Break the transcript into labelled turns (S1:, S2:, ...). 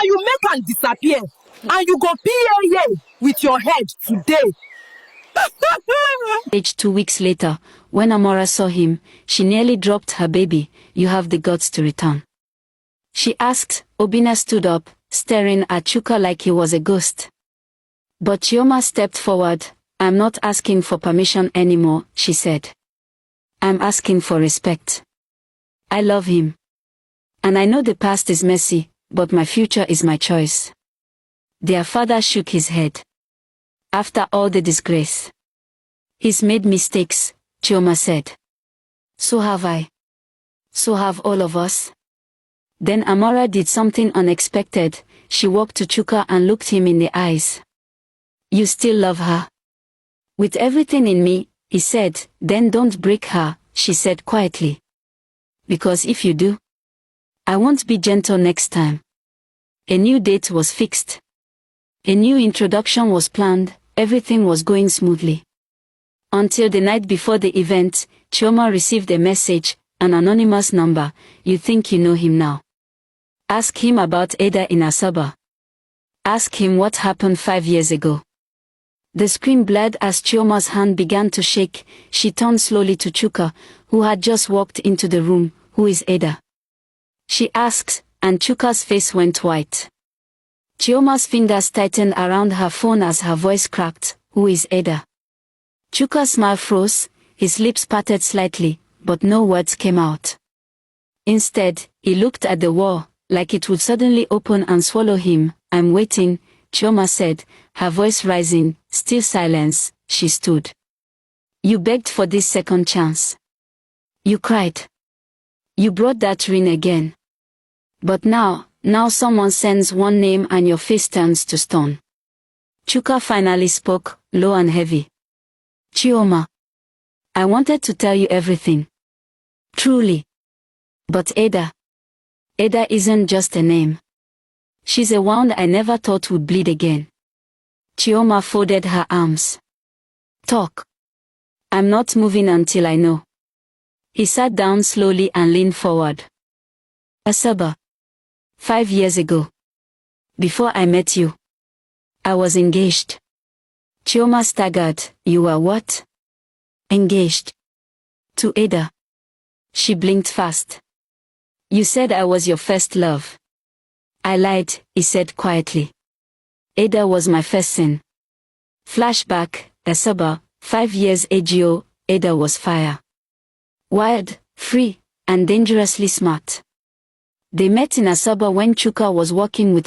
S1: you make am disappear. And you go PA with your head today.
S2: Age 2 weeks later, when Amora saw him, she nearly dropped her baby. You have the guts to return? She asked. Obinna stood up, staring at Chuka like he was a ghost. But Chioma stepped forward. I'm not asking for permission anymore, she said. I'm asking for respect. I love him. And I know the past is messy, but my future is my choice. Their father shook his head. After all the disgrace. He's made mistakes, Chioma said. So have I. So have all of us. Then Amora did something unexpected. She walked to Chuka and looked him in the eyes. You still love her? With everything in me, he said. Then don't break her, she said quietly. Because if you do, I won't be gentle next time. A new date was fixed. A new introduction was planned. Everything was going smoothly. Until the night before the event, Chioma received a message, an anonymous number. You think you know him now? Ask him about Ada in Asaba. Ask him what happened 5 years ago. The screen blurred as Chioma's hand began to shake. She turned slowly to Chuka, who had just walked into the room. Who is Ada? She asked, and Chuka's face went white. Chioma's fingers tightened around her phone as her voice cracked. Who is Ada? Chuka's smile froze, his lips parted slightly, but no words came out. Instead, he looked at the wall, like it would suddenly open and swallow him. I'm waiting, Chioma said, her voice rising. Still silence. She stood. You begged for this second chance. You cried. You brought that ring again. But now someone sends one name and your face turns to stone. Chuka finally spoke, low and heavy. Chioma. I wanted to tell you everything. Truly. But Ada isn't just a name. She's a wound I never thought would bleed again. Chioma folded her arms. Talk. I'm not moving until I know. He sat down slowly and leaned forward. Asaba. 5 years ago. Before I met you. I was engaged. Chioma staggered. You were what? Engaged. To Ada. She blinked fast. You said I was your first love. I lied, he said quietly. Ada was my first sin. Flashback, Asaba, 5 years ago, Ada was fire. Wild, free, and dangerously smart. They met in Asaba when Chuka was working with a